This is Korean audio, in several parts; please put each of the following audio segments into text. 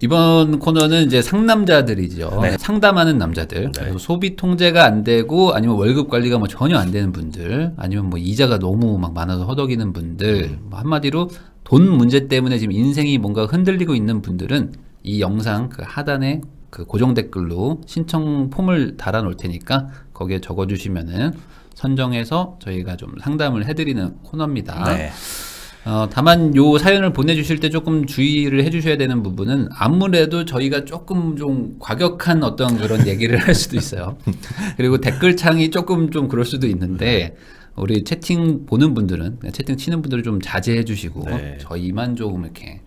이번 코너는 이제 상남자들이죠. 네. 상담하는 남자들. 네. 그리고 소비 통제가 안 되고 아니면 월급 관리가 뭐 전혀 안 되는 분들, 아니면 뭐 이자가 너무 막 많아서 허덕이는 분들, 뭐 한마디로 돈 문제 때문에 지금 인생이 뭔가 흔들리고 있는 분들은 이 영상 그 하단에 그 고정 댓글로 신청 폼을 달아 놓을 테니까 거기에 적어 주시면은 선정해서 저희가 좀 상담을 해드리는 코너입니다. 네. 다만 요 사연을 보내주실 때 조금 주의를 해주셔야 되는 부분은 아무래도 저희가 조금 좀 과격한 어떤 그런 얘기를 할 수도 있어요. 그리고 댓글창이 조금 좀 그럴 수도 있는데 우리 채팅 보는 분들은, 채팅 치는 분들은 좀 자제해 주시고 네. 저희만 조금 이렇게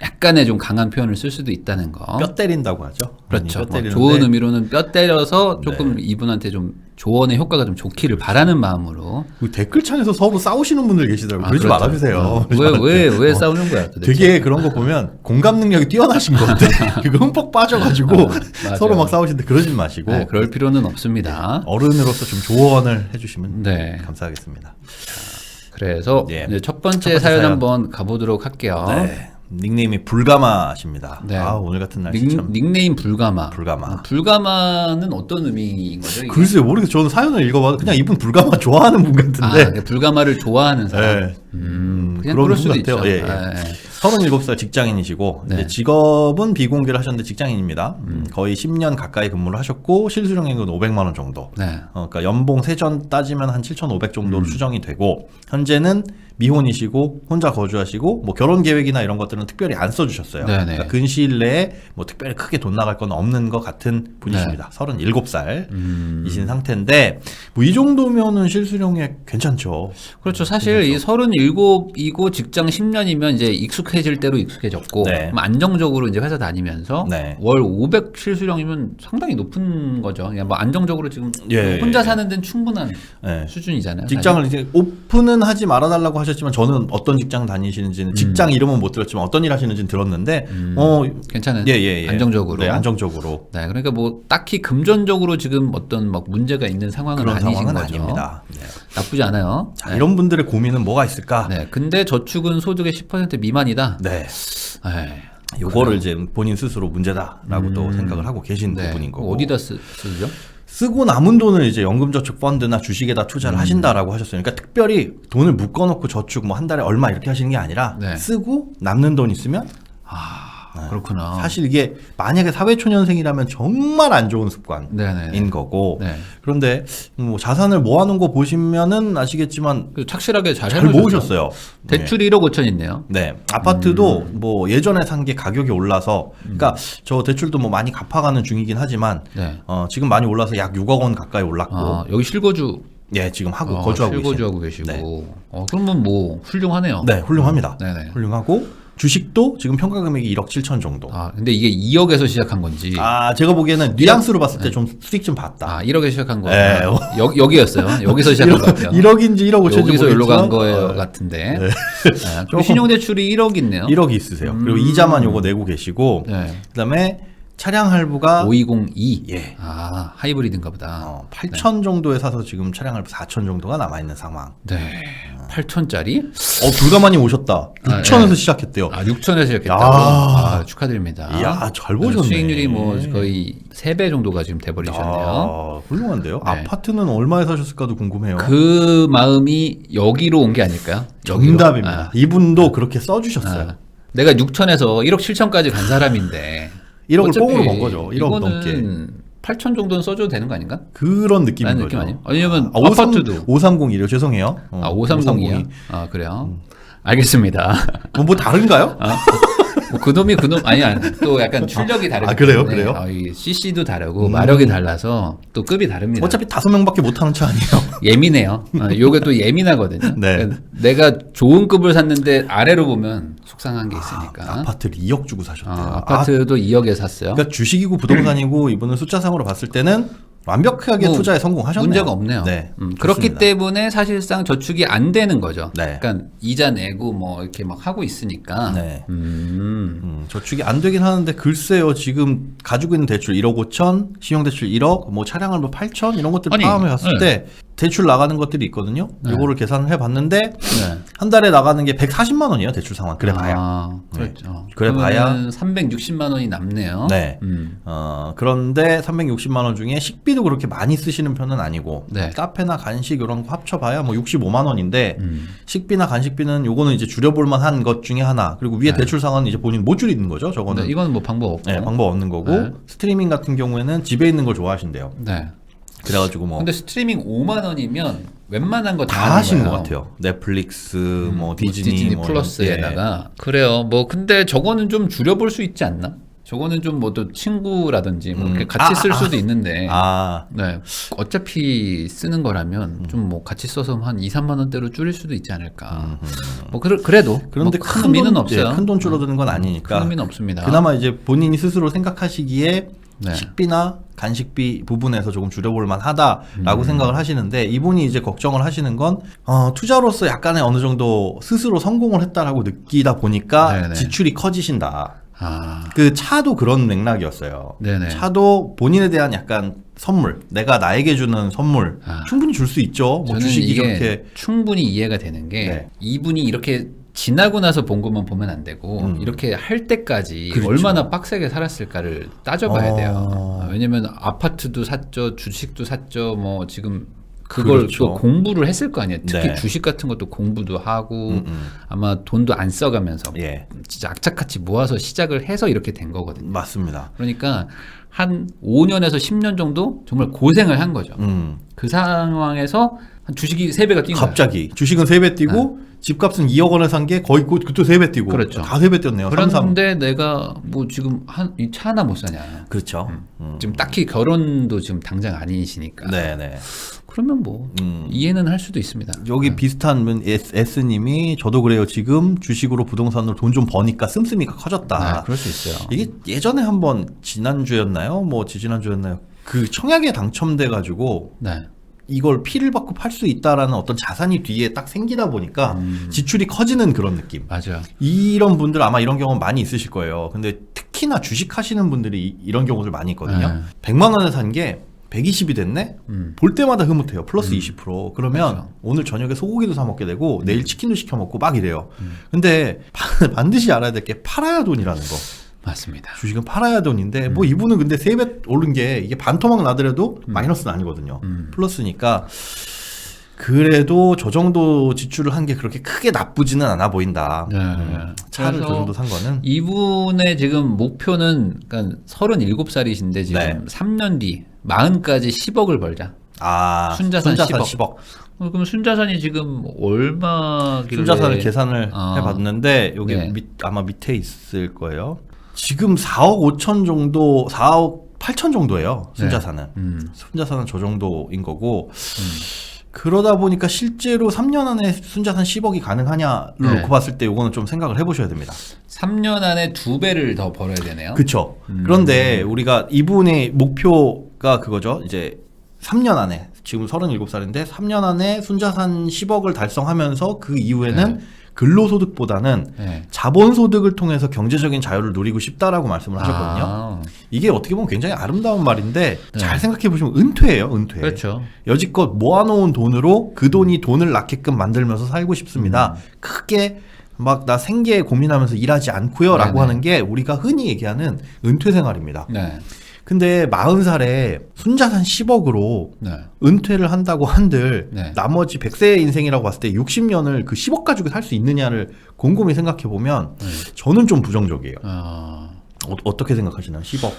약간의 좀 강한 표현을 쓸 수도 있다는 거. 뼈 때린다고 하죠. 그렇죠. 뼈 때리는데 좋은 의미로는 뼈 때려서 조금 이분한테 좀 조언의 효과가 좀 좋기를 바라는 마음으로. 그 댓글창에서 서로 싸우시는 분들 계시더라고요. 그러지 그렇죠. 말아주세요. 왜 싸우는 거야 도대체? 되게 그런 거 보면 공감 능력이 뛰어나신 건데 그거 흠뻑 빠져가지고 서로 막 싸우시는데 그러지 마시고 네, 그럴 필요는 없습니다. 어른으로서 좀 조언을 해주시면 네. 감사하겠습니다. 그래서 예. 이제 첫 번째 번째 사연 사연. 한번 가보도록 할게요. 네. 닉네임이 불가마십니다. 네. 오늘 같은 날씨 참. 닉네임 불가마. 불가마. 불가마는 어떤 의미인 거죠? 이게? 글쎄요, 모르겠어요. 저는 사연을 읽어봐도 그냥 이분 불가마 좋아하는 분 같은데. 불가마를 좋아하는 사람. 네. 그냥 그런 그럴 분 수도 같아요. 있죠. 예, 예. 37살 직장인이시고 네. 이제 직업은 비공개를 하셨는데 직장인입니다. 거의 10년 가까이 근무를 하셨고 실수령액은 500만 원 정도. 네. 그러니까 연봉 세전 따지면 한 7,500 정도로 추정이 되고 현재는 미혼이시고 혼자 거주하시고 뭐 결혼 계획이나 이런 것들은 특별히 안 써주셨어요. 네네. 그러니까 근시일 내에 뭐 특별히 크게 돈 나갈 건 없는 것 같은 분이십니다. 37살이신 상태인데 뭐 이 정도면은 실수령액 괜찮죠. 그렇죠. 사실 이 37이고 직장 10년이면 이제 익숙해질 대로 익숙해졌고 네. 그럼 안정적으로 이제 회사 다니면서 네. 월 500 실수령이면 상당히 높은 거죠. 그냥 뭐 안정적으로 지금 예, 혼자 예. 사는 데는 충분한 네. 수준이잖아요. 직장을 이제 오픈은 하지 말아달라고 하셨지만 저는 어떤 직장 다니시는지는 직장 이름은 못 들었지만 어떤 일 하시는지는 들었는데 괜찮은 예. 안정적으로. 네, 안정적으로 네, 그러니까 뭐 딱히 금전적으로 지금 어떤 막 문제가 있는 상황은 그런 아니신 상황은 거죠. 아닙니다. 네. 나쁘지 않아요. 자, 네. 이런 분들의 고민은 뭐가 있을까? 네, 근데 저축은 소득의 10% 미만이다. 네. 에이, 요거를 이제 본인 스스로 문제다라고 또 생각을 하고 계신 네. 부분인 거고. 어디다 쓰죠? 쓰고 남은 돈을 이제 연금저축 펀드나 주식에다 투자를 하신다라고 하셨어요. 그러니까 특별히 돈을 묶어놓고 저축 뭐 한 달에 얼마 이렇게 하시는 게 아니라 네. 쓰고 남는 돈 있으면 그렇구나. 사실 이게 만약에 사회초년생이라면 정말 안 좋은 습관인 네네. 거고. 네. 그런데 뭐 자산을 모아놓은 거 보시면은 아시겠지만 그 착실하게 잘 잘 해놓으셨죠? 모으셨어요. 대출 1억 5천 있네요. 네. 아파트도 뭐 예전에 산 게 가격이 올라서 그러니까 저 대출도 뭐 많이 갚아가는 중이긴 하지만 네. 지금 많이 올라서 약 6억 원 가까이 올랐고 여기 실거주 예, 지금 거주하고 실거주하고 계신. 계시고. 그러면 뭐 훌륭하네요. 네, 훌륭합니다. 네네. 훌륭하고 주식도 지금 평가 금액이 1억 7천 정도. 근데 이게 2억에서 시작한 건지. 제가 보기에는 뉘앙스로 봤을 때 좀 수익 좀 봤다. 1억에서 시작한 거. 네. 여기였어요. 여기서 시작한 것 같아요. 1억인지 1억 5천인지 여기서 여기로 간 모르겠지만, 거예요 같은데. 네. 좀 신용대출이 1억 있네요. 1억이 있으세요. 그리고 이자만 요거 내고 계시고 네. 그다음에 차량 할부가 5202. 예. 하이브리드인가 보다. 8천 정도에 사서 지금 차량 할부 4천 정도가 남아 있는 상황. 네. 8천짜리? 불가만이 오셨다. 6천에서 시작했대요. 6천에서 시작했다고? 야. 축하드립니다. 이야, 잘 보셨네. 수익률이 뭐 거의 3배 정도가 지금 돼버리셨네요. 훌륭한데요. 네. 아파트는 얼마에 사셨을까도 궁금해요. 그 마음이 여기로 온 게 아닐까요? 여기로. 정답입니다. 이분도 그렇게 써주셨어요. 내가 6천에서 1억 7천까지 간 사람인데 1억을 어차피 뽕으로 번 거죠. 1억 이거는 넘게. 8천 정도는 써줘도 되는 거 아닌가? 그런 느낌인 라는 거죠. 느낌 아니에요? 아니면 아파트도 5301이요. 죄송해요. 5302요? 그래요? 알겠습니다. 뭐 다른가요? 뭐 그놈이 아니야. 또 약간 출력이 다르기 그래요? 때문에 그래요? 이 CC도 다르고 마력이 달라서 또 급이 다릅니다. 어차피 5명밖에 못 타는 차 아니에요. 예민해요. 요게 또 예민하거든요. 네. 그러니까 내가 좋은 급을 샀는데 아래로 보면 속상한 게 있으니까. 아파트를 2억 주고 사셨대요. 아파트도 2억에 샀어요. 그러니까 주식이고 부동산이고 이분은 숫자상으로 봤을 때는 완벽하게 뭐 투자에 성공하셨네요. 문제가 없네요. 네, 그렇기 좋습니다. 때문에 사실상 저축이 안 되는 거죠. 네. 그러니까 이자 내고 뭐 이렇게 막 하고 있으니까. 네. 저축이 안 되긴 하는데 글쎄요. 지금 가지고 있는 대출 1억 5천, 신용대출 1억, 뭐 차량을 뭐 8천 이런 것들 아니, 포함해 봤을 네. 때 대출 나가는 것들이 있거든요. 네. 이거를 계산을 해봤는데 네. 한 달에 나가는 게 140만 원이에요. 대출 상환. 그래 봐야. 아, 그렇죠. 그래 봐야 360만 원이 남네요. 네. 그런데 360만 원 중에 식비도 그렇게 많이 쓰시는 편은 아니고 네. 카페나 간식 이런 거 합쳐봐야 뭐 65만 원인데 식비나 간식비는 요거는 이제 줄여볼 만한 것 중에 하나. 그리고 위에 네. 대출 상환은 이제 본인 못 줄이는 거죠. 저거는. 네, 이건 뭐 방법 없고. 네, 방법 없는 거고 네. 스트리밍 같은 경우에는 집에 있는 걸 좋아하신대요. 네. 그래가지고 뭐 근데 스트리밍 5만 원이면 웬만한 거 다 하시는 것 같아요. 넷플릭스, 뭐 디즈니, 뭐 플러스에다가 그래요. 뭐 근데 저거는 좀 줄여볼 수 있지 않나? 저거는 좀 뭐 또 친구라든지 뭐 이렇게 같이 쓸 수도 있는데. 네. 어차피 쓰는 거라면 좀 뭐 같이 써서 한 2, 3만 원대로 줄일 수도 있지 않을까. 뭐 그래도 그런데 뭐 큰 의미는 없어요. 큰 돈 줄어드는 건 아니니까. 큰 의미는 없습니다. 그나마 이제 본인이 스스로 생각하시기에 네. 식비나 간식비 부분에서 조금 줄여볼 만하다라고 생각을 하시는데 이분이 이제 걱정을 하시는 건 투자로서 약간의 어느 정도 스스로 성공을 했다라고 느끼다 보니까 네네. 지출이 커지신다. 아. 그 차도 그런 맥락이었어요. 네네. 차도 본인에 대한 약간 선물, 내가 나에게 주는 선물 충분히 줄 수 있죠. 뭐 저는 주식이 이게 그렇게 충분히 이해가 되는 게 네. 이분이 이렇게 지나고 나서 본 것만 보면 안 되고 이렇게 할 때까지 그렇죠. 얼마나 빡세게 살았을까를 따져봐야 돼요. 어. 왜냐면 아파트도 샀죠, 주식도 샀죠, 뭐 지금 그걸 그렇죠. 또 공부를 했을 거 아니에요. 특히 네. 주식 같은 것도 공부도 하고 아마 돈도 안 써가면서 예. 진짜 악착같이 모아서 시작을 해서 이렇게 된 거거든요. 맞습니다. 그러니까 한 5년에서 10년 정도 정말 고생을 한 거죠. 그 상황에서 한 주식이 3배가 뛴 거예요. 갑자기 주식은 3배 뛰고 집값은 2억 원에 산 게 거의 그것도 3배 뛰고 그렇죠. 다 3배 뛰었네요. 그런데 내가 뭐 지금 이 차 하나 못 사냐. 그렇죠. 지금 딱히 결혼도 지금 당장 아니시니까. 네네. 그러면 뭐 이해는 할 수도 있습니다. 여기 비슷한 분 S님이 저도 그래요. 지금 주식으로 부동산으로 돈 좀 버니까 씀씀이가 커졌다. 네, 그럴 수 있어요. 이게 예전에 한번 지난주였나요? 뭐 지난주였나요? 그 청약에 당첨돼 가지고 네. 이걸 피를 받고 팔 수 있다라는 어떤 자산이 뒤에 딱 생기다 보니까 지출이 커지는 그런 느낌. 맞아요. 이런 분들 아마 이런 경험 많이 있으실 거예요. 근데 특히나 주식 하시는 분들이 이런 경우들 많이 있거든요. 네. 100만 원에 산 게 120이 됐네? 볼 때마다 흐뭇해요. 플러스 20%. 그러면 그렇죠. 오늘 저녁에 소고기도 사 먹게 되고 내일 치킨도 시켜 먹고 막 이래요. 근데 반드시 알아야 될 게 팔아야 돈이라는 거. 맞습니다. 주식은 팔아야 돈인데 뭐 이분은 근데 3배 오른 게 이게 반토막 나더라도 마이너스는 아니거든요. 플러스니까 그래도 저 정도 지출을 한 게 그렇게 크게 나쁘지는 않아 보인다. 네. 차를 저 그래서 정도 산 거는 이분의 지금 목표는 그러니까 37살이신데 지금 네. 3년 뒤 40까지 10억을 벌자. 순자산 10억. 그럼 순자산이 지금 얼마길래? 순자산을 계산을 아. 해봤는데 여기 네. 아마 밑에 있을 거예요. 지금 4억 5천 정도, 4억 8천 정도예요. 순자산은. 순자산은 저 정도인 거고. 그러다 보니까 실제로 3년 안에 순자산 10억이 가능하냐를 네. 놓고 봤을 때 이거는 좀 생각을 해보셔야 됩니다. 3년 안에 2배를 더 벌어야 되네요. 그렇죠. 그런데 우리가 이분의 목표가 그거죠. 이제 3년 안에 지금 37살인데 3년 안에 순자산 10억을 달성하면서 그 이후에는 근로소득보다는 네. 자본소득을 통해서 경제적인 자유를 누리고 싶다라고 말씀을 하셨거든요. 아, 이게 어떻게 보면 굉장히 아름다운 말인데 네. 잘 생각해 보시면 은퇴예요, 은퇴. 그렇죠. 여지껏 모아놓은 돈으로 그 돈이 돈을 낳게끔 만들면서 살고 싶습니다. 크게 막 나 생계 고민하면서 일하지 않고요라고 네네. 하는 게 우리가 흔히 얘기하는 은퇴 생활입니다. 네. 근데 40살에 순자산 10억으로 네. 은퇴를 한다고 한들 네. 나머지 100세의 인생이라고 봤을 때 60년을 그 10억 가지고 살 수 있느냐를 곰곰이 생각해 보면 저는 좀 부정적이에요. 어떻게 생각하시나요? 10억.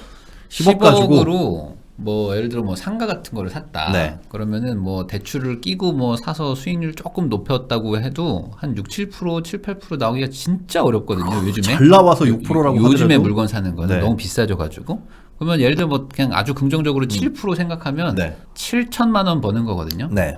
10억 가지고 10억으로 뭐 예를 들어 뭐 상가 같은 거를 샀다. 네. 그러면은 뭐 대출을 끼고 뭐 사서 수익률 조금 높였다고 해도 한 6, 7%, 7, 8% 나오기가 진짜 어렵거든요. 요즘에. 잘 나와서 6%라고 요즘에 하더라도. 물건 사는 거는 네. 너무 비싸져 가지고. 그러면 예를 들어 뭐 그냥 아주 긍정적으로 7% 생각하면 네. 7천만 원 버는 거거든요. 네.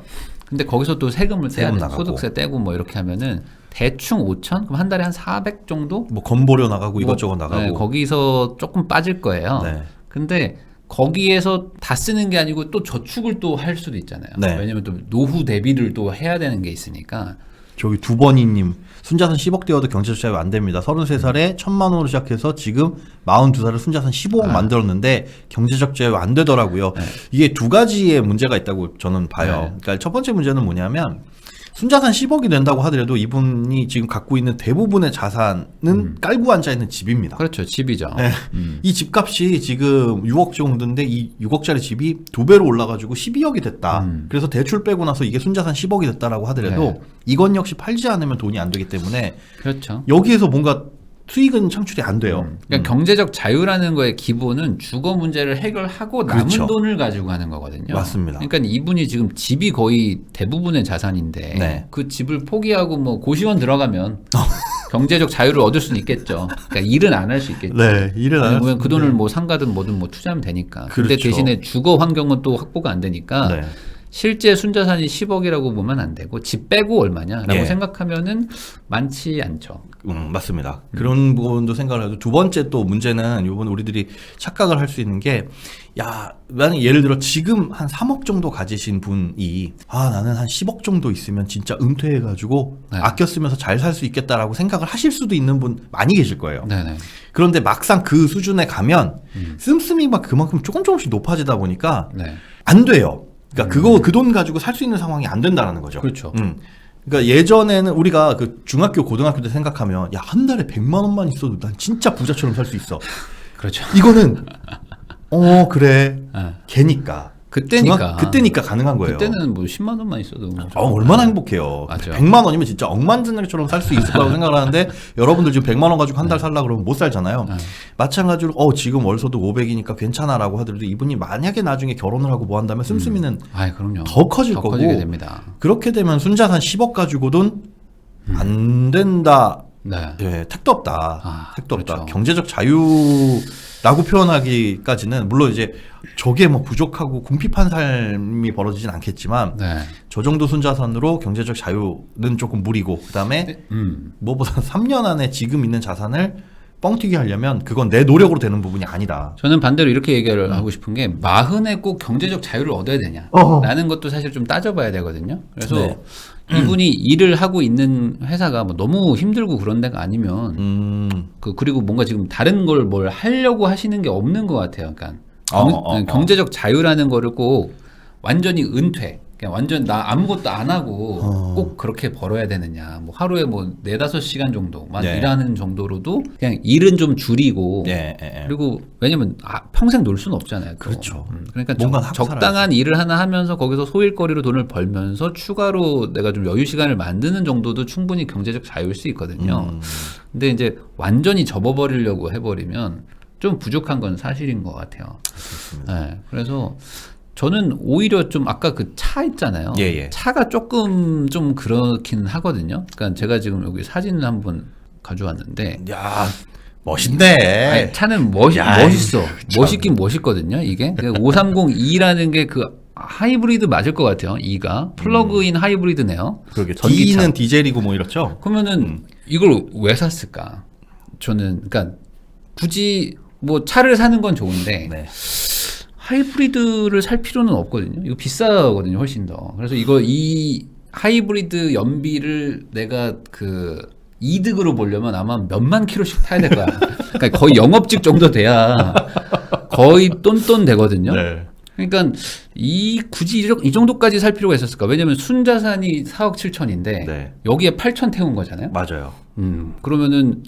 근데 거기서 또 세금을 떼야 세금 돼. 나가고. 소득세 떼고 뭐 이렇게 하면은 대충 5천? 그럼 한 달에 한 400 정도? 뭐 건보료 나가고 이것저것 나가고. 네, 거기서 조금 빠질 거예요. 네. 근데 거기에서 다 쓰는 게 아니고 또 저축을 또 할 수도 있잖아요. 네. 왜냐면 또 노후 대비를 또 해야 되는 게 있으니까. 저기 두번이님 순자산 10억 되어도 경제적 자유 안 됩니다. 33살에 1,000만 원으로 시작해서 지금 42살에 순자산 15억 만들었는데 경제적 자유 안 되더라고요. 이게 두 가지의 문제가 있다고 저는 봐요. 그러니까 첫 번째 문제는 뭐냐면 순자산 10억이 된다고 하더라도 이분이 지금 갖고 있는 대부분의 자산은 깔고 앉아있는 집입니다. 그렇죠. 집이죠. 네. 이 집값이 지금 6억 정도인데 이 6억짜리 집이 2배로 올라가지고 12억이 됐다. 그래서 대출 빼고 나서 이게 순자산 10억이 됐다라고 하더라도 네. 이건 역시 팔지 않으면 돈이 안 되기 때문에 그렇죠. 여기에서 뭔가 수익은 창출이 안 돼요. 그러니까 경제적 자유라는 거의 기본은 주거 문제를 해결하고 남은 그렇죠. 돈을 가지고 하는 거거든요. 맞습니다. 그러니까 이분이 지금 집이 거의 대부분의 자산인데 네. 그 집을 포기하고 뭐 고시원 들어가면 경제적 자유를 얻을 수는 있겠죠. 그러니까 일은 안 할 수 있겠죠. 네, 일은 안 왜냐면 그 돈을 뭐 상가든 뭐든 뭐 투자하면 되니까. 근데 그렇죠. 대신에 주거 환경은 또 확보가 안 되니까 네. 실제 순자산이 10억이라고 보면 안 되고 집 빼고 얼마냐라고 예. 생각하면은 많지 않죠. 맞습니다. 그런 부분도 생각을 해도 두 번째 또 문제는 요번 우리들이 착각을 할 수 있는 게, 야, 만약 예를 들어 지금 한 3억 정도 가지신 분이, 아, 나는 한 10억 정도 있으면 진짜 은퇴해가지고 네. 아껴 쓰면서 잘 살 수 있겠다라고 생각을 하실 수도 있는 분 많이 계실 거예요. 네네. 그런데 막상 그 수준에 가면 씀씀이가 그만큼 조금씩 높아지다 보니까 네. 안 돼요. 그러니까 그 돈 가지고 살 수 있는 상황이 안 된다라는 거죠. 그렇죠. 그러니까 예전에는 우리가 그 중학교, 고등학교 때 생각하면 야, 한 달에 100만 원만 있어도 난 진짜 부자처럼 살 수 있어. 그렇죠. 이거는 그래. 네. 걔니까. 그때니까. 그때니까 가능한 거예요. 그때는 뭐 10만 원만 있어도 얼마나 행복해요. 맞죠. 100만 원이면 진짜 억만장자처럼 살 수 있을 거라고 생각을 하는데 여러분들 지금 100만 원 가지고 한 달 살라 그러면 못 살잖아요. 네. 마찬가지로 지금 월소득 500이니까 괜찮아라고 하더라도 이분이 만약에 나중에 결혼을 하고 뭐 한다면 씀씀이는 아, 그럼요. 더 커질 더 거고. 커지게 됩니다. 그렇게 되면 순자산 10억 가지고는 안 된다. 네. 네, 택도 없다. 아, 택도 없다. 그렇죠. 경제적 자유라고 표현하기까지는 물론 이제 저게 뭐 부족하고 궁핍한 삶이 벌어지진 않겠지만 네. 저 정도 순자산으로 경제적 자유는 조금 무리고 그다음에 뭐보다 3년 안에 지금 있는 자산을 뻥튀기 하려면 그건 내 노력으로 되는 부분이 아니다. 저는 반대로 이렇게 얘기를 하고 싶은 게 40에 꼭 경제적 자유를 얻어야 되냐 라는 것도 사실 좀 따져봐야 되거든요. 그래서 네. 이분이 일을 하고 있는 회사가 뭐 너무 힘들고 그런 데가 아니면 그리고 뭔가 지금 다른 걸 뭘 하려고 하시는 게 없는 것 같아요. 그러니까 경제적 자유라는 거를 꼭 완전히 은퇴, 그냥 완전 나 아무것도 안 하고 꼭 그렇게 벌어야 되느냐. 뭐 하루에 뭐 4-5시간 정도만 네. 일하는 정도로도 그냥 일은 좀 줄이고 그리고 왜냐면 평생 놀 수는 없잖아요. 또. 그렇죠. 그러니까 뭔가 하고 적당한 살아야지. 일을 하나 하면서 거기서 소일거리로 돈을 벌면서 추가로 내가 좀 여유 시간을 만드는 정도도 충분히 경제적 자유일 수 있거든요. 근데 이제 완전히 접어버리려고 해버리면 좀 부족한 건 사실인 것 같아요. 네, 그래서 저는 오히려 좀 아까 그 차 있잖아요. 예. 차가 조금 좀 그렇긴 하거든요. 그러니까 제가 지금 여기 사진을 한번 가져왔는데 야, 멋있네. 아니, 차는 야, 멋있어. 참. 멋있긴 멋있 거든요. 이게 530e라는 게 그 하이브리드 맞을 것 같아요. E가 플러그인 하이브리드네요. 그러게. 전기차. D는 디젤이고 뭐 이렇죠. 그러면은 이걸 왜 샀을까? 저는 그러니까 굳이 뭐 차를 사는 건 좋은데 네. 하이브리드를 살 필요는 없거든요. 이거 비싸거든요, 훨씬 더. 그래서 이 하이브리드 연비를 내가 그 이득으로 보려면 아마 몇만 킬로씩 타야 될 거야. 그러니까 거의 영업직 정도 돼야 거의 똔똔 되거든요. 네. 그러니까 굳이 이 정도까지 살 필요가 있었을까? 왜냐면 순자산이 4억 7천인데 네. 여기에 8천 태운 거잖아요. 맞아요. 그러면은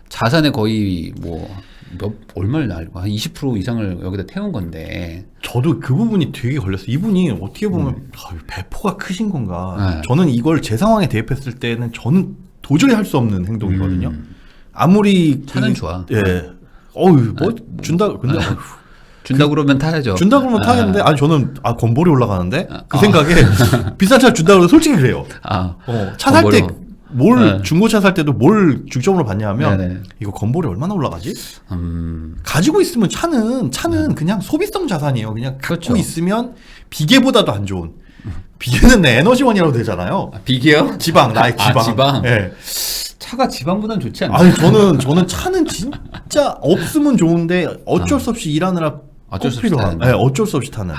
자산의 거의 뭐 얼마를 나올까? 한 20% 이상을 여기다 태운 건데. 저도 그 부분이 되게 걸렸어요. 이분이 어떻게 보면 배포가 크신 건가. 네. 저는 이걸 제 상황에 대입했을 때는 저는 도저히 할 수 없는 행동이거든요. 아무리 차는 좋아. 예. 뭐 준다. 근데 준다 그러면 타야죠. 준다 그러면 타겠는데 아니 저는 건보리 올라가는데 그 생각에 비싼 차를 준다 그러면 솔직히 그래요. 차 살 때 뭘 중고차 살 때도 뭘 중점으로 봤냐 하면 네네. 이거 건보리 얼마나 올라가지? 가지고 있으면 차는 그냥 소비성 자산이에요. 그냥 갖고 그렇죠. 있으면 비계보다도 안 좋은. 비계는 내 에너지원이라고 되잖아요. 비계요? 지방, 나의 지방. 지방. 예. 차가 지방보단 좋지 않나요? 아니 저는 차는 진짜 없으면 좋은데 어쩔 수 없이 일하느라 어쩔 꼭 수 없이 필요한. 타는. 어쩔 수 없이 타는.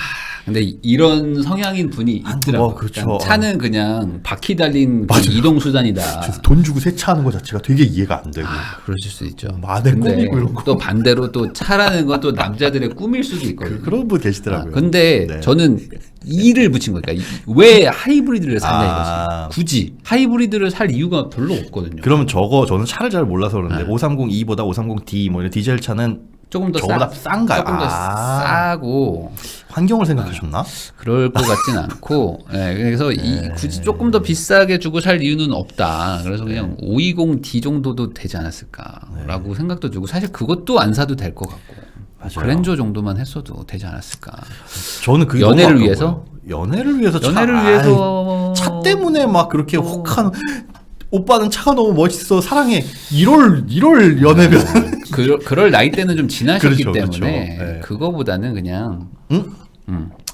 근데 이런 성향인 분이 있더라고요. 그렇죠. 그러니까 차는 그냥 바퀴 달린 그 이동 수단이다. 그래서 돈 주고 세차하는 거 자체가 되게 이해가 안 되고. 그러실 수 있죠. 아내 근데 꿈이고 이런 거. 또 반대로 또 차라는 건 또 남자들의 꿈일 수도 있거든요. 그런 분 계시더라고요. 근데 네. 저는 이를 붙인 거니까 왜 하이브리드를 산다 이거지. 굳이 하이브리드를 살 이유가 별로 없거든요. 그러면 저는 차를 잘 몰라서 그러는데 530e보다 530d 뭐 이런 디젤 차는 조금 더 저보다 싼가요? 조금 더 싸고 환경을 생각하셨나? 그럴 것 같진 않고 그래서 굳이 조금 더 비싸게 주고 살 이유는 없다. 그래서 그냥 520D 정도도 되지 않았을까라고 생각도 들고 사실 그것도 안 사도 될 것 같고 맞아요. 그랜저 정도만 했어도 되지 않았을까. 저는 그게 연애를 너무 위해서? 아까워요. 연애를 위해서 차 때문에 막 그렇게 혹한 오빠는 차가 너무 멋있어 사랑해 이럴 연애면 그럴 나이 때는 좀 지나셨기 그렇죠, 그렇죠. 때문에 네. 그거보다는 그냥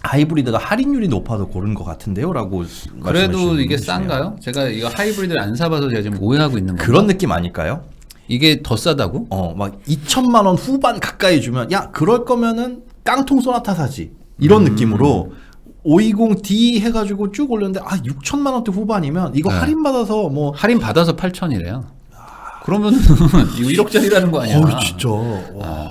하이브리드가 할인율이 높아서 고른 것 같은데요라고 그래도 이게 싼가요? 제가 이거 하이브리드를 안 사봐서 제가 지금 오해하고 있는 건가? 그런 느낌 아닐까요? 이게 더 싸다고? 막 2천만 원 후반 가까이 주면 야 그럴 거면은 깡통 소나타 사지 이런 느낌으로 520D 해가지고 쭉 올렸는데 6천만 원대 후반이면 이거 네. 할인 받아서 뭐 할인 받아서 8천이래요. 그러면 이거 1억짜리라는 거 아니야? 진짜 와.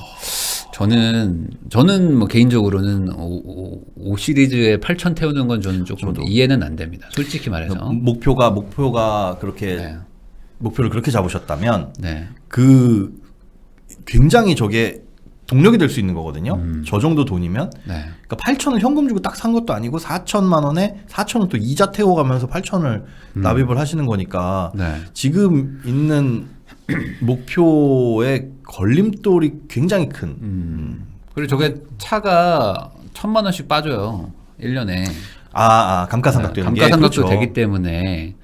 저는 뭐 개인적으로는 5 시리즈에 8천 태우는 건 저는 조금 이해는 안 됩니다. 솔직히 말해서. 목표가 그렇게 네. 목표를 그렇게 잡으셨다면 네. 그 굉장히 저게 동력이 될 수 있는 거거든요. 저 정도 돈이면. 네. 그러니까 8천을 현금 주고 딱 산 것도 아니고 4천만 원에 4천은 또 이자 태워가면서 8천을 납입을 하시는 거니까 네. 지금 있는 목표의 걸림돌이 굉장히 큰. 그리고 저게 차가 1,000만 원씩 빠져요. 1년에. 감가상각도 되는 게 감가상각도 그렇죠. 되기 때문에.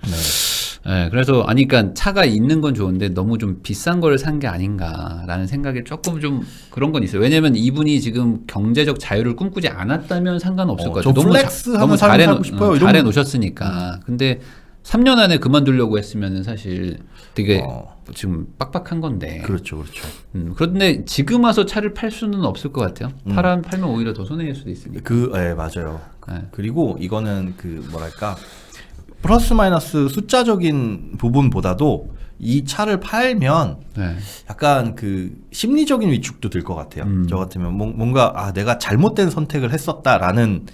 네, 그래서 그러니까 차가 있는 건 좋은데 너무 좀 비싼 걸 산 게 아닌가라는 생각이 조금 좀 그런 건 있어요. 왜냐면 이분이 지금 경제적 자유를 꿈꾸지 않았다면 상관없을 것 저 같아요. 플렉스 하는 삶 살고 싶어요. 이런 잘해 놓으셨으니까. 근데 3년 안에 그만두려고 했으면은 사실 되게 지금 빡빡한 건데. 그렇죠. 그런데 지금 와서 차를 팔 수는 없을 것 같아요. 팔면 오히려 더 손해일 수도 있으니까. 맞아요. 네. 그리고 이거는 뭐랄까 플러스 마이너스 숫자적인 부분보다도 이 차를 팔면 네. 약간 그 심리적인 위축도 들 것 같아요. 저 같으면 뭔가 내가 잘못된 선택을 했었다라는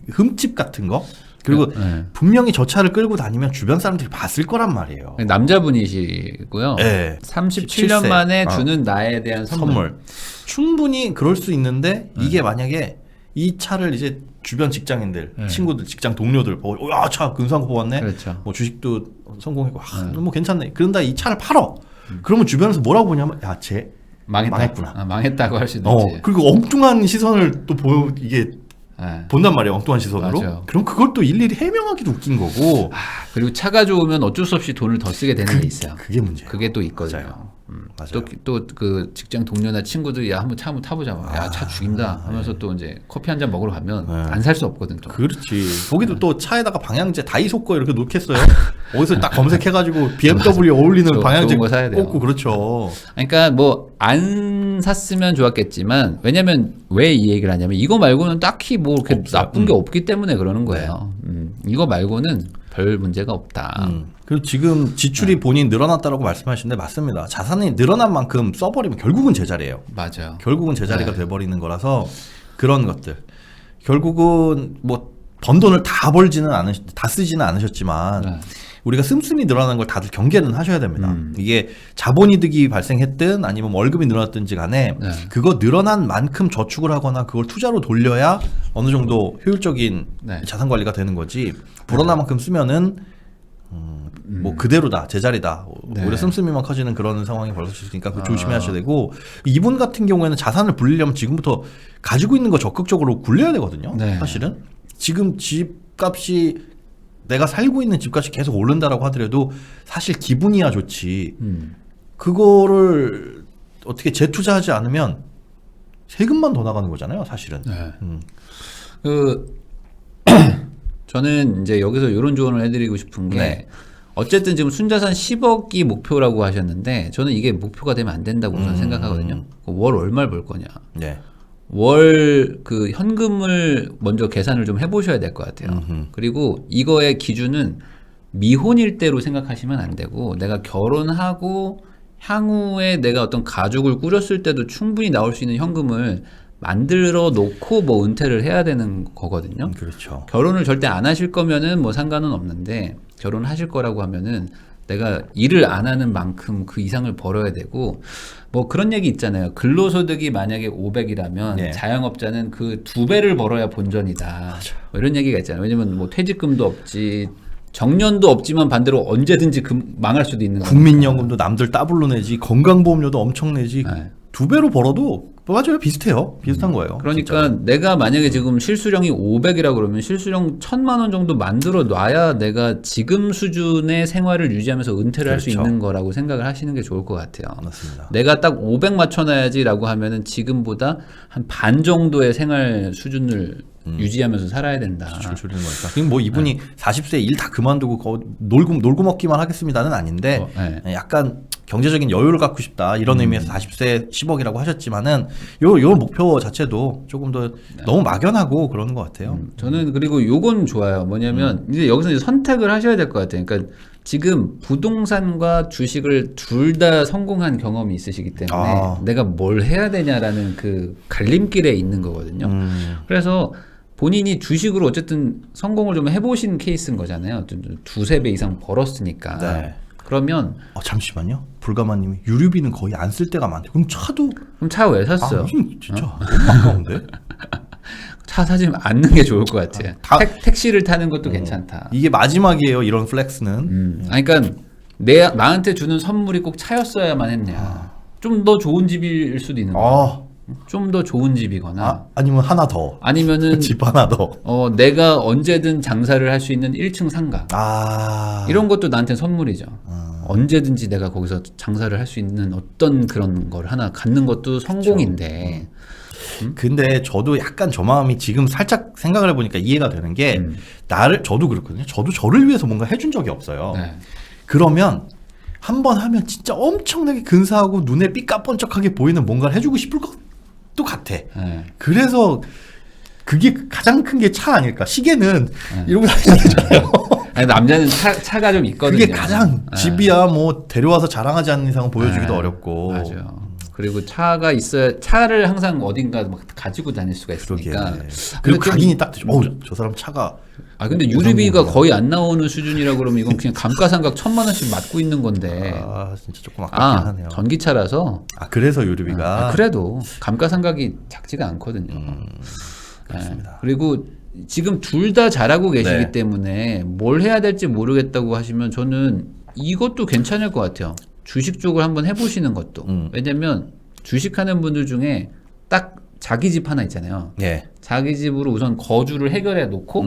흠집 같은 거. 그리고 네. 분명히 저 차를 끌고 다니면 주변 사람들이 봤을 거란 말이에요. 남자분이시고요. 네. 37년 만에 주는 나에 대한 선물. 충분히 그럴 수 있는데 이게 만약에 이 차를 이제 주변 직장인들, 네. 친구들, 직장 동료들 보고 차 근소한 거 뽑았네. 그렇죠. 뭐 주식도 성공했고 뭐 괜찮네. 그런다 이 차를 팔어. 그러면 주변에서 뭐라고 보냐면 쟤 망했구나. 망했다고 할 수도 있지. 그리고 엉뚱한 시선을 또 이게 네. 본단 말이에요. 엉뚱한 시선으로. 맞아요. 그럼 그걸 또 일일이 해명하기도 웃긴 거고. 그리고 차가 좋으면 어쩔 수 없이 돈을 더 쓰게 되는 게 있어요. 그게 문제예요. 그게 또 있거든요. 맞아요. 또 그 직장 동료나 친구들이 한번 차 한번 타보자. 차 죽인다 하면서 또 이제 커피 한 잔 먹으러 가면 안 살 수 없거든 또. 그렇지. 거기도 또 차에다가 방향제 다이소 거 이렇게 놓겠어요. 어디서 딱 검색해가지고 BMW 어울리는 방향제 좋은 거 사야 돼요. 꽂고 그렇죠. 그러니까 뭐 안 샀으면 좋았겠지만 왜냐면 왜 이 얘기를 하냐면 이거 말고는 딱히 뭐 이렇게 없어요. 나쁜 게 없기 때문에 그러는 거예요. 이거 말고는 별 문제가 없다. 그리고 지금 지출이 본인 늘어났다라고 말씀하시는데 맞습니다. 자산이 늘어난 만큼 써버리면 결국은 제자리예요. 맞아요. 결국은 제자리가 돼버리는 거라서 그런 것들. 결국은 뭐 번 돈을 다 쓰지는 않으셨지만 우리가 씀씀이 늘어나는 걸 다들 경계는 하셔야 됩니다. 이게 자본이득이 발생했든 아니면 월급이 늘어났든지 간에 그거 늘어난 만큼 저축을 하거나 그걸 투자로 돌려야 어느 정도 효율적인 자산 관리가 되는 거지. 불어난 만큼 쓰면은 뭐 그대로다 제자리다 오히려 씀씀이만 커지는 그런 상황이 벌어질 수 있으니까 그거 조심하셔야 되고 이분 같은 경우에는 자산을 불리려면 지금부터 가지고 있는 거 적극적으로 굴려야 되거든요. 사실은 지금 집값이 내가 살고 있는 집값이 계속 오른다라고 하더라도 사실 기분이야 좋지 그거를 어떻게 재투자하지 않으면 세금만 더 나가는 거잖아요 사실은. 저는 이제 여기서 이런 조언을 해드리고 싶은 게 어쨌든 지금 순자산 10억이 목표라고 하셨는데 저는 이게 목표가 되면 안 된다고 저는 생각하거든요. 월 얼마를 벌 거냐. 월 그 현금을 먼저 계산을 좀 해보셔야 될 것 같아요. 그리고 이거의 기준은 미혼일 때로 생각하시면 안 되고 내가 결혼하고 향후에 내가 어떤 가족을 꾸렸을 때도 충분히 나올 수 있는 현금을 만들어 놓고 뭐 은퇴를 해야 되는 거거든요. 그렇죠. 결혼을 절대 안 하실 거면은 뭐 상관은 없는데 결혼하실 거라고 하면은 내가 일을 안 하는 만큼 그 이상을 벌어야 되고 뭐 그런 얘기 있잖아요. 근로소득이 만약에 500이라면 네. 자영업자는 그 2배를 벌어야 본전이다. 뭐 이런 얘기가 있잖아요. 왜냐면 뭐 퇴직금도 없지. 정년도 없지만 반대로 언제든지 망할 수도 있는 거니까. 국민연금도 남들 따블로 내지 건강보험료도 엄청 내지 네. 2배로 벌어도 맞아요. 비슷해요. 비슷한 거예요. 그러니까 진짜. 내가 만약에 지금 실수령이 500이라 그러면 실수령 1000만 원 정도 만들어 놔야 내가 지금 수준의 생활을 유지하면서 은퇴를 할 수 그렇죠. 있는 거라고 생각을 하시는 게 좋을 것 같아요. 맞습니다. 내가 딱 500 맞춰놔야지라고 하면은 지금보다 한 반 정도의 생활 수준을 유지하면서 살아야 된다. 줄이는 거니까. 지금 뭐 이분이 40세 일 다 그만두고 놀고 먹기만 하겠습니다는 아닌데 네. 약간 경제적인 여유를 갖고 싶다 이런 의미에서 40세 10억이라고 하셨지만은 요 목표 자체도 조금 더 너무 막연하고 그러는 것 같아요. 저는 그리고 요건 좋아요. 뭐냐면 이제 여기서 이제 선택을 하셔야 될 것 같아요. 그러니까 지금 부동산과 주식을 둘 다 성공한 경험이 있으시기 때문에 내가 뭘 해야 되냐라는 그 갈림길에 있는 거거든요. 그래서 본인이 주식으로 어쨌든 성공을 좀 해보신 케이스인 거잖아요. 두세 배 이상 벌었으니까. 네. 그러면 잠시만요. 불가마님이 유류비는 거의 안 쓸 때가 많대요. 그럼 차도 그럼 차 왜 샀어요? 진짜 너무 아까운데. 차 사지 않는 게 좋을 것 같아요. 택시를 타는 것도 괜찮다. 이게 마지막이에요. 이런 플렉스는. 그러니까 나한테 주는 선물이 꼭 차였어야만 했냐. 좀 더 좋은 집일 수도 있는 거야. 좀 더 좋은 집이거나 아니면 하나 더. 아니면은 집 하나 더. 내가 언제든 장사를 할 수 있는 1층 상가. 이런 것도 나한테 선물이죠. 언제든지 내가 거기서 장사를 할 수 있는 어떤 그런 걸 하나 갖는 것도 성공인데. 근데 저도 약간 저 마음이 지금 살짝 생각을 해보니까 이해가 되는 게 저도 그렇거든요. 저도 저를 위해서 뭔가 해준 적이 없어요. 네. 그러면 한 번 하면 진짜 엄청나게 근사하고 눈에 삐까뻔쩍하게 보이는 뭔가를 해주고 싶을 것도 같아. 네. 그래서 그게 가장 큰 게 차 아닐까. 시계는 이러고 다니는 거잖아요. 아니, 남자는 차가 좀 있거든요. 그게 가장 집이야 뭐 데려와서 자랑하지 않는 이상은 보여주기도 어렵고. 맞아요. 그리고 차가 있어야 차를 항상 어딘가 막 가지고 다닐 수가 있으니까. 그리고 각인이 딱 되죠. 저 사람 차가. 근데 유류비가 거의 안 나오는 수준이라 그러면 이건 그냥 감가상각 1000만 원씩 맞고 있는 건데. 진짜 조금 아깝긴 하네요. 전기차라서. 그래서 유류비가. 그래도 감가상각이 작지가 않거든요. 그렇습니다. 그리고 지금 둘 다 잘하고 계시기 때문에 뭘 해야 될지 모르겠다고 하시면 저는 이것도 괜찮을 것 같아요. 주식 쪽을 한번 해보시는 것도. 왜냐면 주식하는 분들 중에 딱 자기 집 하나 있잖아요. 자기 집으로 우선 거주를 해결해 놓고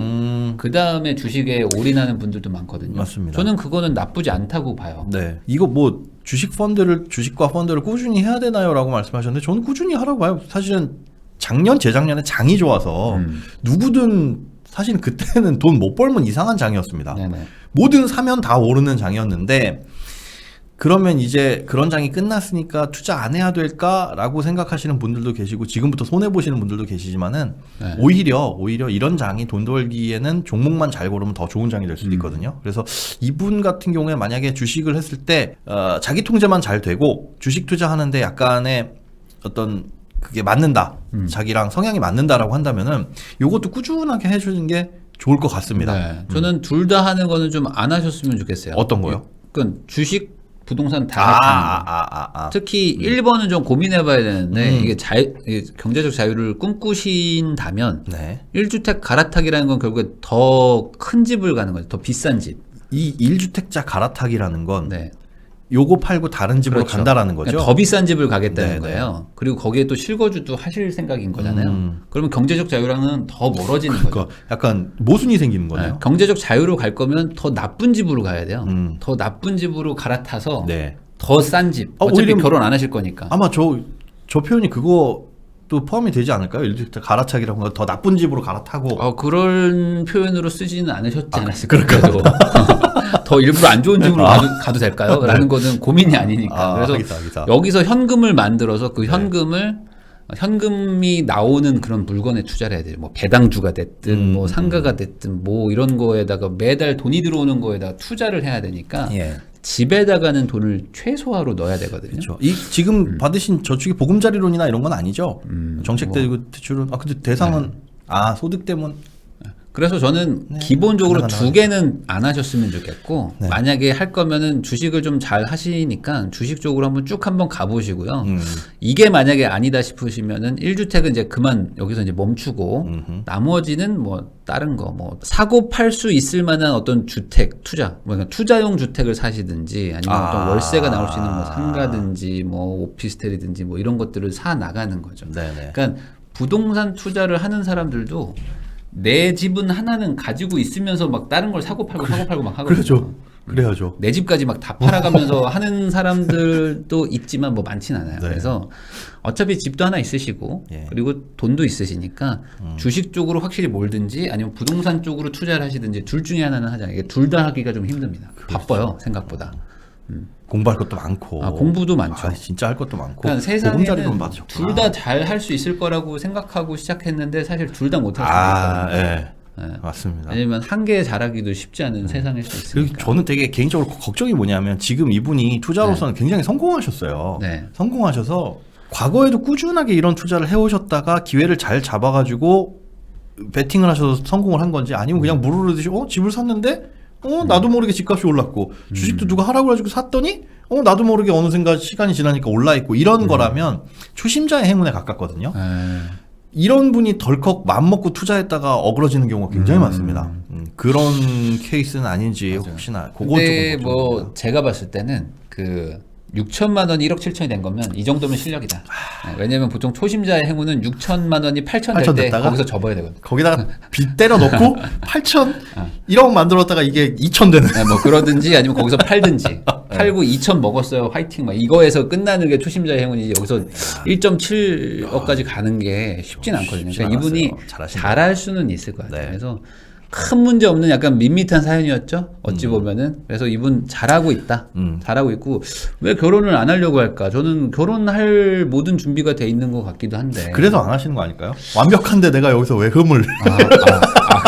그 다음에 주식에 올인하는 분들도 많거든요. 맞습니다. 저는 그거는 나쁘지 않다고 봐요. 네. 이거 뭐 주식과 펀드를 꾸준히 해야 되나요?라고 말씀하셨는데 저는 꾸준히 하라고 봐요. 사실은 재작년에 장이 좋아서 누구든 사실 그때는 돈 못 벌면 이상한 장이었습니다. 네네. 뭐든 사면 다 오르는 장이었는데 그러면 이제 그런 장이 끝났으니까 투자 안 해야 될까라고 생각하시는 분들도 계시고 지금부터 손해 보시는 분들도 계시지만은 오히려 이런 장이 돈 벌기에는 종목만 잘 고르면 더 좋은 장이 될 수도 있거든요. 그래서 이분 같은 경우에 만약에 주식을 했을 때 자기 통제만 잘 되고 주식 투자하는데 약간의 어떤 그게 맞는다, 자기랑 성향이 맞는다라고 한다면은 요것도 꾸준하게 해주는 게 좋을 것 같습니다. 네. 저는 둘 다 하는 거는 좀 안 하셨으면 좋겠어요. 어떤 거요? 그러니까 주식 부동산 다 하는 거. 특히 1번은 좀 고민해봐야 되는데 이게 경제적 자유를 꿈꾸신다면 1주택 갈아타기라는 건 결국에 더 큰 집을 가는 거죠. 더 비싼 집. 이 1주택자 갈아타기라는 건 요거 팔고 다른 집으로 간다라는 거죠. 그러니까 더 비싼 집을 가겠다는 거예요. 그리고 거기에 또 실거주도 하실 생각인 거잖아요. 그러면 경제적 자유랑은 더 멀어지는 거죠. 약간 모순이 생기는 거네요. 경제적 자유로 갈 거면 더 나쁜 집으로 가야 돼요. 더 나쁜 집으로 갈아타서 더 싼 집. 어차피 결혼 안 하실 거니까. 아마 저 표현이 그거 또 포함이 되지 않을까요? 1주택자 갈아타기라고 하면 더 나쁜 집으로 갈아타고. 그런 표현으로 쓰지는 않으셨지 않았을까요? 더 일부러 안 좋은 집으로 가도 될까요? 라는 거는 고민이 아니니까. 그래서 알겠어. 여기서 현금을 만들어서 그 현금을 현금이 나오는 그런 물건에 투자를 해야 돼요. 뭐 배당주가 됐든 뭐 상가가 됐든 뭐 이런 거에다가 매달 돈이 들어오는 거에다가 투자를 해야 되니까 예. 집에다가는 돈을 최소화로 넣어야 되거든요. 그렇죠. 이 지금 받으신 저축이 보금자리론이나 이런 건 아니죠. 정책 대출은 근데 대상은 소득 때문. 그래서 저는 네. 기본적으로 하나, 두 개는 안 하셨으면 좋겠고 네. 만약에 할 거면은 주식을 좀 잘 하시니까 주식 쪽으로 한번 가보시고요. 이게 만약에 아니다 싶으시면은 1주택은 이제 그만 여기서 이제 멈추고 나머지는 뭐 다른 거 뭐 사고 팔 수 있을 만한 어떤 주택 투자 그러니까 투자용 주택을 사시든지 아니면 어떤 월세가 나올 수 있는 뭐 상가든지 뭐 오피스텔이든지 뭐 이런 것들을 사 나가는 거죠. 네네. 그러니까 부동산 투자를 하는 사람들도 내 집은 하나는 가지고 있으면서 막 다른 걸 사고 팔고 막 하거든요. 그렇죠. 그래야죠. 내 집까지 막 다 팔아가면서 하는 사람들도 있지만 뭐 많진 않아요. 네. 그래서 어차피 집도 하나 있으시고 예. 그리고 돈도 있으시니까 주식 쪽으로 확실히 몰든지 아니면 부동산 쪽으로 투자를 하시든지 둘 중에 하나는 하자. 이게 둘 다 하기가 좀 힘듭니다. 바빠요 생각보다. 공부할 것도 많고. 공부도 많죠. 진짜 할 것도 많고. 그러니까 보금자리론 세상에는 받으셨구나. 둘 다 잘 할 수 있을 거라고 생각하고 시작했는데 사실 둘 다 못할 수도 있거든요. 예. 맞습니다. 왜냐면 한 개 잘하기도 쉽지 않은 세상일 수 그리고 있으니까. 저는 되게 개인적으로 걱정이 뭐냐면 지금 이분이 투자로서는 굉장히 성공하셨어요. 네. 성공하셔서 과거에도 꾸준하게 이런 투자를 해오셨다가 기회를 잘 잡아가지고 베팅을 하셔서 성공을 한 건지 아니면 그냥 물 흐르듯이 집을 샀는데 나도 모르게 집값이 올랐고 주식도 누가 하라고 해가지고 샀더니 나도 모르게 어느 순간 시간이 지나니까 올라있고 이런 거라면 초심자의 행운에 가깝거든요. 이런 분이 덜컥 맘먹고 투자했다가 어그러지는 경우가 굉장히 많습니다. 그런 케이스는 아닌지 혹시나 그건 근데 조금 뭐 걱정입니다. 제가 봤을 때는 그 6천만 원이 1억 7천이 된 거면 이 정도면 실력이다. 왜냐면 보통 초심자의 행운은 6천만 원이 8천 될 8천 때 됐다가? 거기서 접어야 되거든. 거기다가 빚 때려 넣고 8천 1억 만들었다가 이게 2천 되는. 네, 뭐 그러든지 아니면 거기서 팔든지 팔고 2천 먹었어요 화이팅 막 이거에서 끝나는 게 초심자의 행운이지 여기서 1.7억까지 가는 게 쉽진 않거든요. 쉽지 그러니까 이분이 않았어요. 잘하신 잘할 수는 있을 것 같아요. 네. 그래서 큰 문제 없는 약간 밋밋한 사연이었죠. 어찌 보면은 그래서 이분 잘하고 있다. 잘하고 있고 왜 결혼을 안 하려고 할까? 저는 결혼할 모든 준비가 돼 있는 것 같기도 한데. 그래서 안 하시는 거 아닐까요? 완벽한데 내가 여기서 왜 흠을?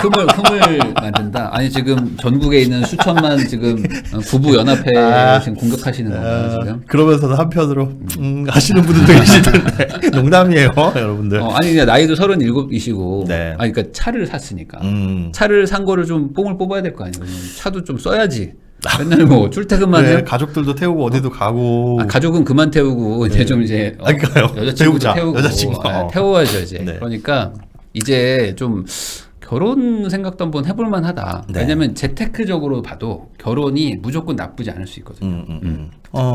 흠을 만든다. 아니 지금 전국에 있는 수천만 지금 부부 연합회 지금 공격하시는 건가요 지금? 그러면서도 한편으로 하시는 분들도 계시던데 농담이에요, 여러분들. 아니 그냥 나이도 37이시고, 네. 아니 그러니까 차를 샀으니까 차를 차를 산 거를 좀 뽕을 뽑아야 될 거 아니에요. 차도 좀 써야지. 맨날 뭐 출퇴근만 네, 해. 가족들도 태우고 어디도 가고. 가족은 그만 태우고 이제 좀 이제 그러니까요. 여자친구도 태우자. 태우고 여자친구. 태워야죠 이제. 네. 그러니까 이제 좀 결혼 생각도 한번 해볼 만하다. 네. 왜냐면 재테크적으로 봐도 결혼이 무조건 나쁘지 않을 수 있거든요.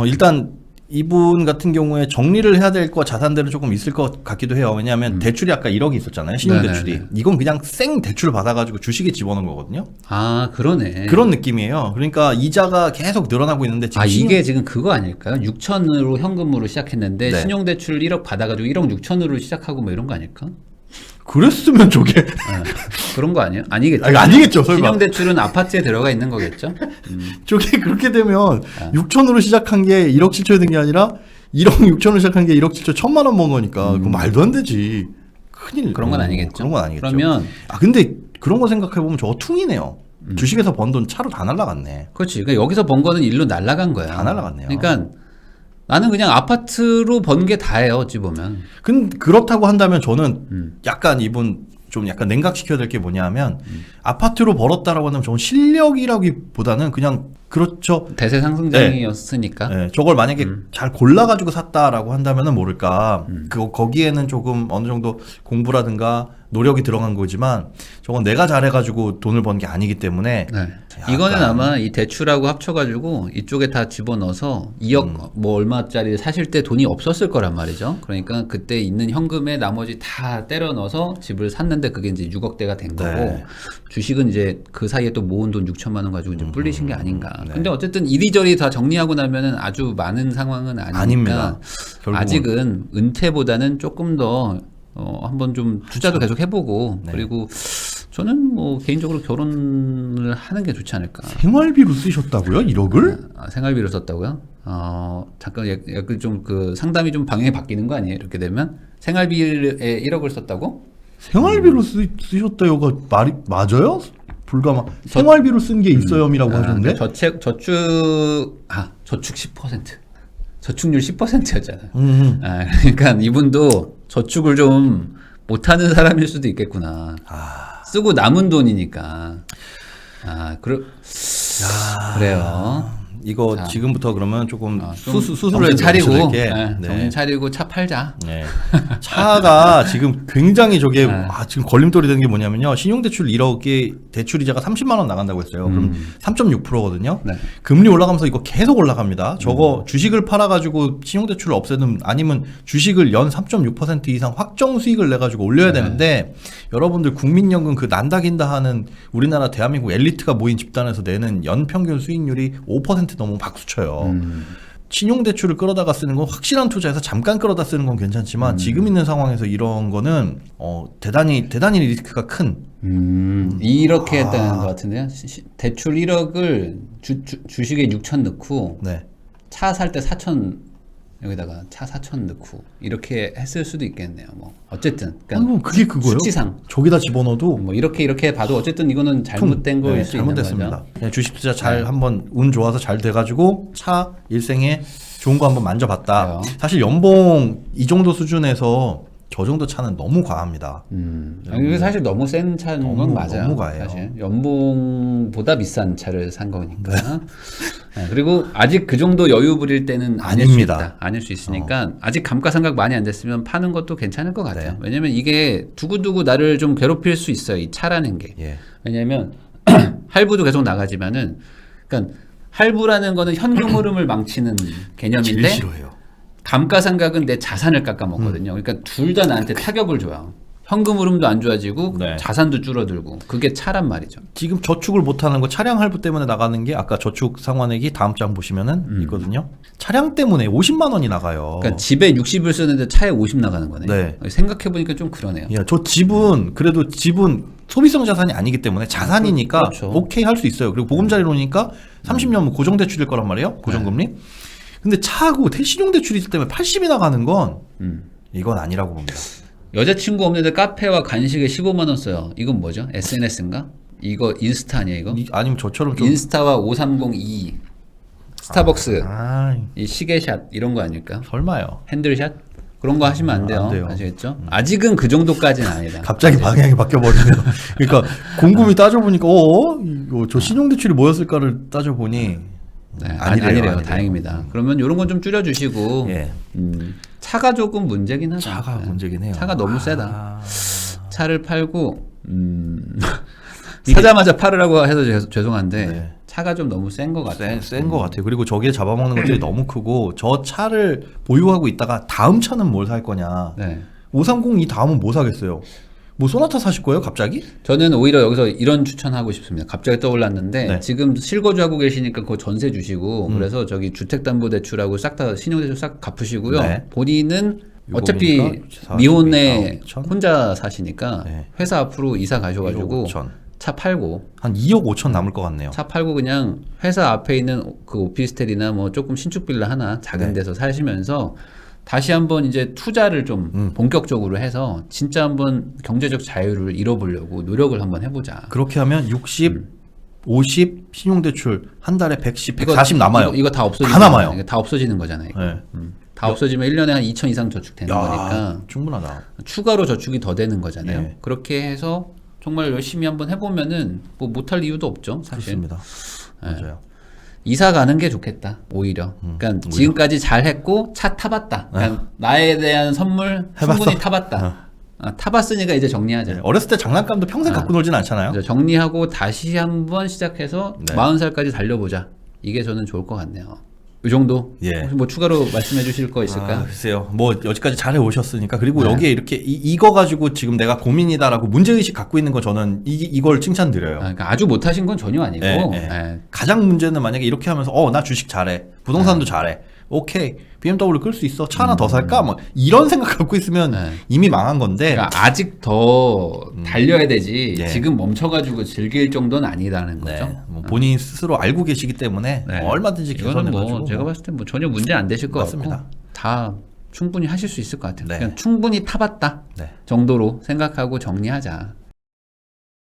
일단 이분 같은 경우에 정리를 해야 될 거 자산들은 조금 있을 것 같기도 해요. 왜냐하면 대출이 아까 1억이 있었잖아요. 신용대출이. 네네네. 이건 그냥 생 대출을 받아가지고 주식에 집어넣은 거거든요. 아 그러네. 그런 느낌이에요. 그러니까 이자가 계속 늘어나고 있는데 지금 이게 지금 그거 아닐까요? 6천으로 현금으로 시작했는데 네. 신용대출 1억 받아가지고 1억 6천으로 시작하고 뭐 이런 거 아닐까? 그랬으면 저게 그런 거 아니에요? 아니겠죠. 아니겠죠, 설마. 신용대출은 아파트에 들어가 있는 거겠죠? 저게 그렇게 되면 6천으로 시작한 게 1억 7천이 된 게 아니라 1억 6천으로 시작한 게 1억 7천 1,000만 원 번 거니까 그거 말도 안 되지. 큰일. 그런 건 아니겠죠. 그런 건 아니겠죠. 그러면 근데 그런 거 생각해 보면 저거 퉁이네요. 주식에서 번 돈 차로 다 날라갔네. 그렇지. 그러니까 여기서 번 거는 일로 날아간 거야. 다 날아갔네요. 그러니까 나는 그냥 아파트로 번 게 다예요. 어찌 보면. 그렇다고 한다면 저는 약간 이분 좀 약간 냉각시켜야 될 게 뭐냐면 아파트로 벌었다라고 하면 저는 실력이라기보다는 그냥 그렇죠. 대세 상승장이었으니까. 네, 저걸 만약에 잘 골라가지고 샀다라고 한다면은 모를까. 거기에는 조금 어느 정도 공부라든가 노력이 들어간 거지만 저건 내가 잘해가지고 돈을 번 게 아니기 때문에. 네. 약간. 이거는 아마 이 대출하고 합쳐가지고 이쪽에 다 집어넣어서 2억 뭐 얼마짜리 사실 때 돈이 없었을 거란 말이죠. 그러니까 그때 있는 현금에 나머지 다 때려 넣어서 집을 샀는데 그게 이제 6억대가 된 거고 네. 주식은 이제 그 사이에 또 모은 돈 6천만 원 가지고 이제 불리신 게 아닌가. 네. 근데 어쨌든 이리저리 다 정리하고 나면은 아주 많은 상황은 아니니까 아닙니다. 결국은. 아직은 은퇴보다는 조금 더 한번 좀 투자도 계속 해보고 네. 그리고 저는 뭐 개인적으로 결혼을 하는 게 좋지 않을까. 생활비로 쓰셨다고요? 1억을? 생활비로 썼다고요? 잠깐 약간 좀 그 상담이 좀 방향이 바뀌는 거 아니에요? 이렇게 되면 생활비에 1억을 썼다고? 생활비로 쓰셨다요가 말이 맞아요? 생활비로 쓴 게 있어요이라고 하셨는데 저축 10%. 저축률 10%였잖아. 그러니까 이분도 저축을 좀 못하는 사람일 수도 있겠구나. 쓰고 남은 돈이니까. 그래요. 이거 자. 지금부터 그러면 조금 좀 수술을 정신 차리고, 네. 정신 차리고 차 팔자. 네. 차가 지금 굉장히 저게 지금 걸림돌이 되는 게 뭐냐면요. 신용대출 1억에 대출이자가 30만 원 나간다고 했어요. 그럼 3.6%거든요. 네. 금리 올라가면서 이거 계속 올라갑니다. 저거 주식을 팔아가지고 신용대출을 없애든 아니면 주식을 연 3.6% 이상 확정 수익을 내가지고 올려야 되는데 여러분들 국민연금 그 난다긴다 하는 우리나라 대한민국 엘리트가 모인 집단에서 내는 연평균 수익률이 5% 넘으면 박수쳐요. 신용대출을 끌어다가 쓰는 건 확실한 투자에서 잠깐 끌어다 쓰는 건 괜찮지만 지금 있는 상황에서 이런 거는 대단히 리스크가 큰. 이렇게 했다는 것 같은데요. 대출 1억을 주식에 6천 넣고 네. 차 살 때 4천 여기다가 차 4천 넣고 이렇게 했을 수도 있겠네요. 뭐 어쨌든 그러니까 그게 그거예요? 수치상 저기다 집어넣어도 뭐 이렇게 봐도 어쨌든 이거는 잘못된 거일 수 있는 잘못됐습니다. 거죠. 그냥 주식 투자 잘 한번 운 좋아서 잘 돼가지고 차 일생에 좋은 거 한번 만져봤다. 그래요. 사실 연봉 이 정도 수준에서 저 정도 차는 너무 과합니다. 이게 사실 너무 센 차인 건 맞아요. 너무 과해요. 사실 연봉보다 비싼 차를 산 거니까. 네, 그리고 아직 그 정도 여유 부릴 때는 아닙니다. 아닐 수 있으니까 아직 감가상각 많이 안 됐으면 파는 것도 괜찮을 것 같아요. 네. 왜냐면 이게 두고두고 나를 좀 괴롭힐 수 있어요. 이 차라는 게. 예. 왜냐면 할부도 계속 나가지만은, 그러니까 할부라는 거는 현금 흐름을 망치는 제일 개념인데 싫어해요. 감가상각은 내 자산을 깎아먹거든요. 그러니까 둘 다 나한테 타격을 줘요. 현금 흐름도 안 좋아지고 네. 자산도 줄어들고 그게 차란 말이죠. 지금 저축을 못하는 거 차량 할부 때문에 나가는 게 아까 저축 상환액이 다음 장 보시면은 있거든요. 차량 때문에 50만 원이 나가요. 그러니까 집에 60을 쓰는데 차에 50 나가는 거네. 네. 생각해보니까 좀 그러네요. 예, 저 집은 그래도 집은 소비성 자산이 아니기 때문에 자산이니까 그렇죠. 오케이 할 수 있어요. 그리고 보금자리로니까 30년 고정대출일 거란 말이에요. 고정금리. 근데 차하고 신용대출이 있을 때문에 80이 나가는 건 이건 아니라고 봅니다. 여자친구 없는데 카페와 간식에 15만 원 써요. 이건 뭐죠? SNS인가? 이거 인스타 아니야 이거? 아니면 저처럼 좀 인스타와 5302 스타벅스 아, 이 시계샷 이런 거 아닐까? 설마요. 핸들샷? 그런 거 하시면 안 돼요. 안 돼요. 아시겠죠? 아직은 그 정도까지는 아니다. 갑자기 방향이 바뀌어버리네요. 그러니까 곰곰이 따져보니까 이거 저 신용대출이 뭐였을까를 따져보니 네, 아니래요. 다행입니다. 그러면 이런 건 좀 줄여주시고 예. 차가 조금 문제긴 하다. 차가 네. 문제긴 해요. 차가 너무 세다. 차를 팔고 사자마자 팔으라고 해서 죄송한데 네. 차가 좀 너무 센 것 같아요. 센 것 같아요. 그리고 저기에 잡아먹는 것들이 너무 크고 저 차를 보유하고 있다가 다음 차는 뭘 살 거냐. 네. 530이 다음은 뭐 사겠어요? 뭐 소나타 사실 거예요? 갑자기? 저는 오히려 여기서 이런 추천하고 싶습니다. 갑자기 떠올랐는데 네. 지금 실거주하고 계시니까 그거 전세 주시고 그래서 저기 주택담보대출하고 싹 다 신용대출 싹 갚으시고요. 네. 본인은 어차피 요거니까 40, 미혼에 5천? 혼자 사시니까 네. 회사 앞으로 이사 가셔가지고 1억 5천. 차 팔고 한 2억 5천 남을 것 같네요. 차 팔고 그냥 회사 앞에 있는 그 오피스텔이나 뭐 조금 신축 빌라 하나 작은 네. 데서 사시면서 다시 한번 이제 투자를 좀 본격적으로 해서 진짜 한번 경제적 자유를 잃어보려고 노력을 한번 해보자. 그렇게 하면 60, 50 신용대출 한 달에 110, 140 남아요. 이거 다 없어지는 다 남아요. 거잖아요. 다 없어지는 거잖아요. 이거. 네. 다 없어지면 1년에 한 2천 이상 저축되는 거니까 충분하다. 추가로 저축이 더 되는 거잖아요. 네. 그렇게 해서 정말 열심히 한번 해보면은 뭐 못할 이유도 없죠. 사실. 그렇습니다. 맞아요. 이사 가는 게 좋겠다. 오히려. 그러니까 지금까지 잘 했고 차 타봤다. 그러니까 나에 대한 선물 충분히 타봤다. 타봤으니까 이제 정리하자. 네. 어렸을 때 장난감도 평생 갖고 놀진 않잖아요. 이제 정리하고 다시 한번 시작해서 네. 40살까지 달려보자. 이게 저는 좋을 것 같네요. 이 정도? 예. 혹시 뭐 추가로 말씀해 주실 거 있을까요? 글쎄요. 뭐 여기까지 잘 해오셨으니까 그리고 네. 여기에 이렇게 이거 가지고 지금 내가 고민이다라고 문제의식 갖고 있는 거 저는 이걸 칭찬드려요. 그러니까 아주 못하신 건 전혀 아니고 네, 네. 예. 가장 문제는 만약에 이렇게 하면서 나 주식 잘해. 부동산도 잘해. 오케이. BMW 끌 수 있어. 차 하나 더 살까? 뭐 이런 생각 갖고 있으면 네. 이미 망한 건데. 그러니까 아직 더 달려야 되지 네. 지금 멈춰가지고 즐길 정도는 아니라는 거죠. 네. 뭐 본인 스스로 알고 계시기 때문에 네. 얼마든지 이거는 개선해가지고 뭐 제가 봤을 때 뭐 전혀 문제 안 되실 것 맞습니다. 같고 다 충분히 하실 수 있을 것 같아요. 네. 그냥 충분히 타봤다 네. 정도로 생각하고 정리하자.